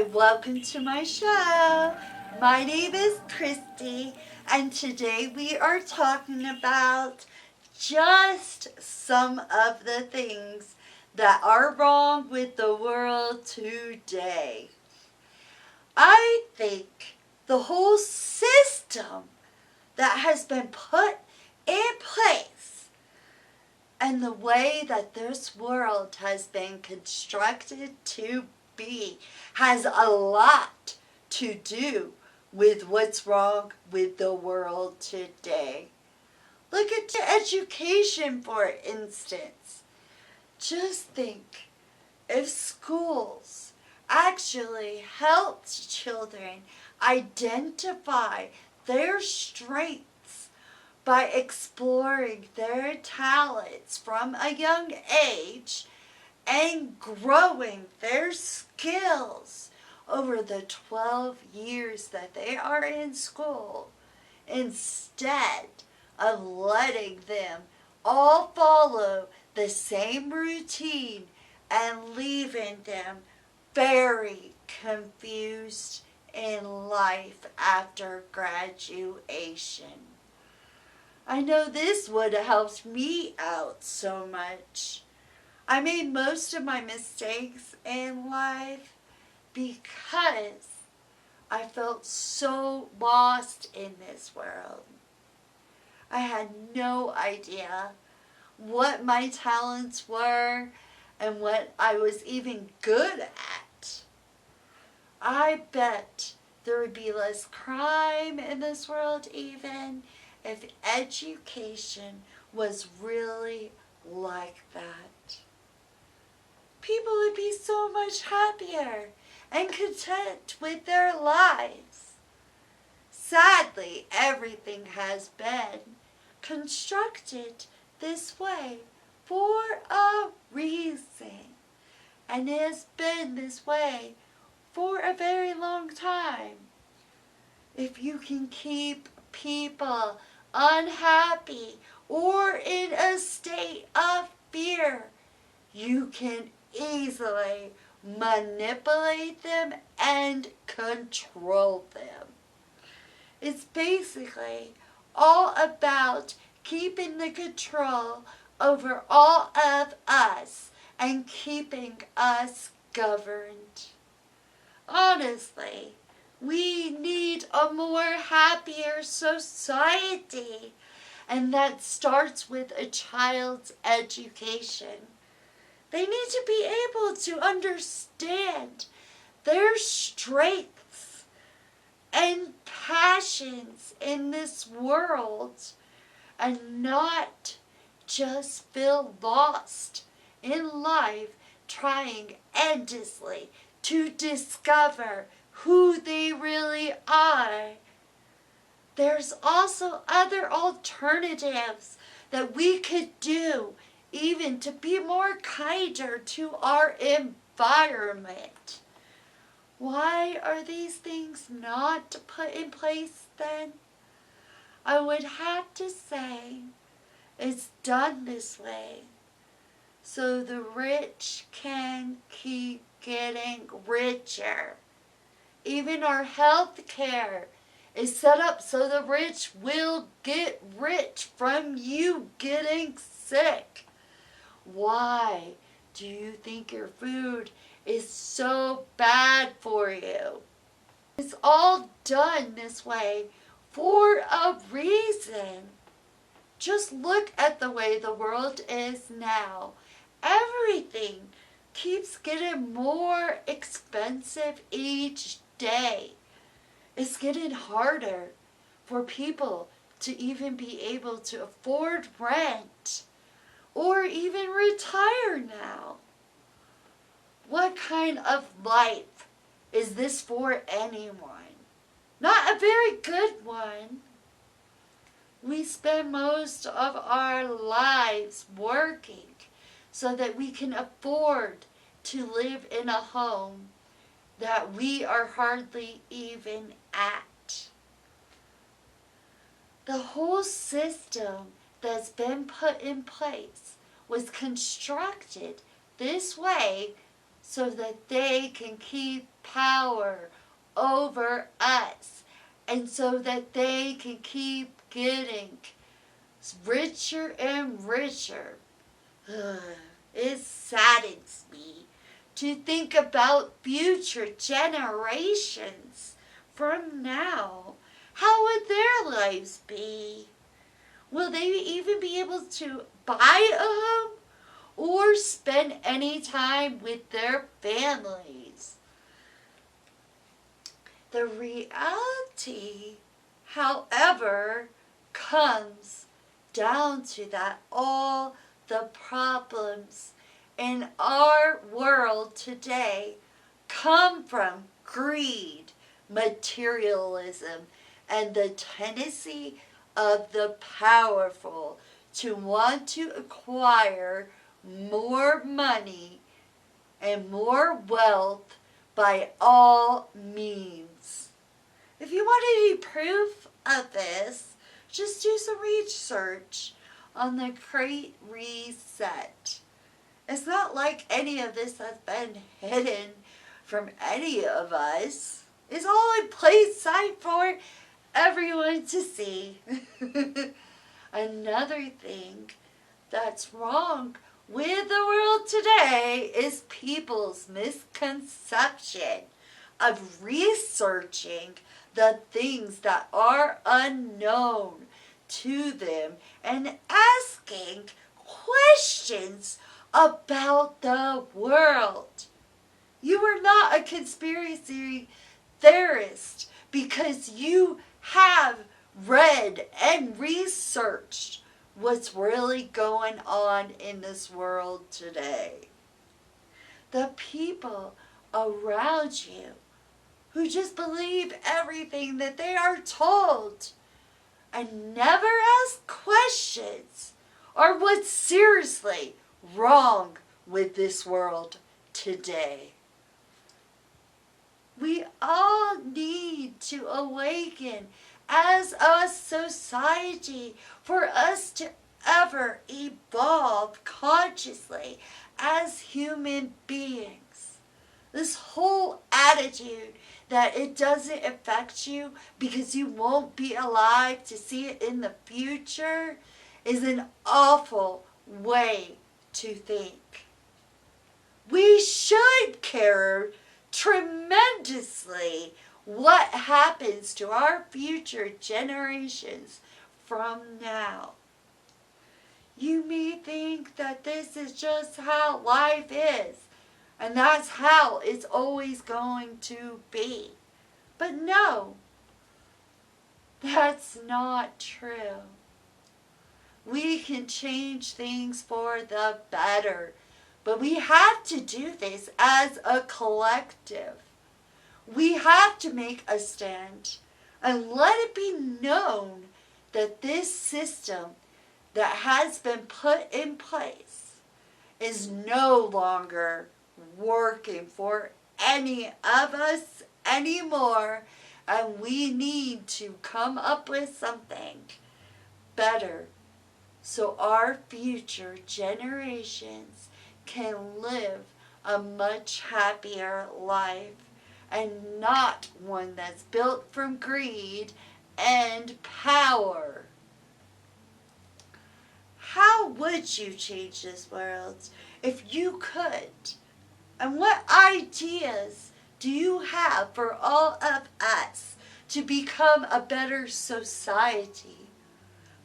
Hi, welcome to my show. My name is Christy, and today we are talking about just some of the things that are wrong with the world today. I think the whole system that has been put in place and the way that this world has been constructed to be has a lot to do with what's wrong with the world today. Look at education, for instance. Just think if schools actually helped children identify their strengths by exploring their talents from a young age and growing their skills over the 12 years that they are in school, instead of letting them all follow the same routine and leaving them very confused in life after graduation. I know this would have helped me out so much. I made most of my mistakes in life because I felt so lost in this world. I had no idea what my talents were and what I was even good at. I bet there would be less crime in this world even if education was really like that. People would be so much happier and content with their lives. Sadly, everything has been constructed this way for a reason, and it has been this way for a very long time. If you can keep people unhappy or in a state of fear, you can easily manipulate them and control them. It's basically all about keeping the control over all of us and keeping us governed. Honestly, we need a more happier society, and that starts with a child's education. They need to be able to understand their strengths and passions in this world and not just feel lost in life trying endlessly to discover who they really are. There's also other alternatives that we could do even to be more kinder to our environment. Why are these things not put in place then? I would have to say it's done this way so the rich can keep getting richer. Even our health care is set up so the rich will get rich from you getting sick. Why do you think your food is so bad for you? It's all done this way for a reason. Just look at the way the world is now. Everything keeps getting more expensive each day. It's getting harder for people to even be able to afford rent or even retire now. What kind of life is this for anyone? Not a very good one. We spend most of our lives working so that we can afford to live in a home that we are hardly even at. The whole system that's been put in place was constructed this way so that they can keep power over us, and so that they can keep getting richer and richer. It saddens me to think about future generations from now. How would their lives be? Will they even be able to buy a home or spend any time with their families? The reality, however, comes down to that all the problems in our world today come from greed, materialism, and the tendency of the powerful to want to acquire more money and more wealth by all means. If you want any proof of this, just do some research on the Great Reset. It's not like any of this has been hidden from any of us. It's all in plain sight for everyone to see. Another thing that's wrong with the world today is people's misconception of researching the things that are unknown to them and asking questions about the world. You are not a conspiracy theorist because you have read and researched what's really going on in this world today. The people around you who just believe everything that they are told and never ask questions are what's seriously wrong with this world today. We all need to awaken as a society for us to ever evolve consciously as human beings. This whole attitude that it doesn't affect you because you won't be alive to see it in the future is an awful way to think. We should care tremendously what happens to our future generations from now. You may think that this is just how life is, and that's how it's always going to be. But no, that's not true. We can change things for the better, but we have to do this as a collective. We have to make a stand and let it be known that this system that has been put in place is no longer working for any of us anymore, and we need to come up with something better so our future generations can live a much happier life and not one that's built from greed and power. How would you change this world if you could? And what ideas do you have for all of us to become a better society?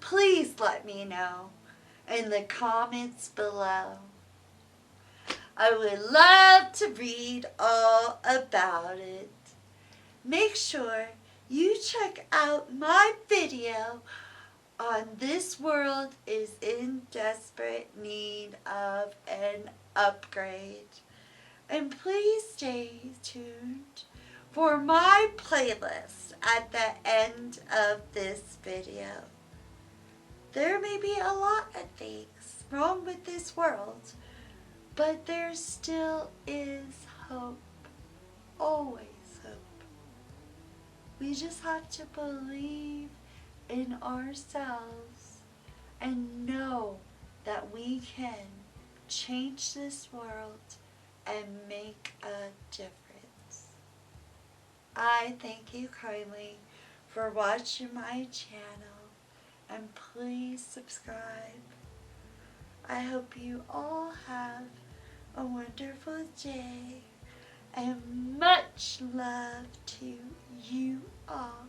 Please let me know in the comments below. I would love to read all about it. Make sure you check out my video on This World is in Desperate Need of an Upgrade. And please stay tuned for my playlist at the end of this video. There may be a lot of things wrong with this world, but there still is hope. Always hope. We just have to believe in ourselves and know that we can change this world and make a difference. I thank you kindly for watching my channel, and please subscribe. I hope you all have a wonderful day, and much love to you all.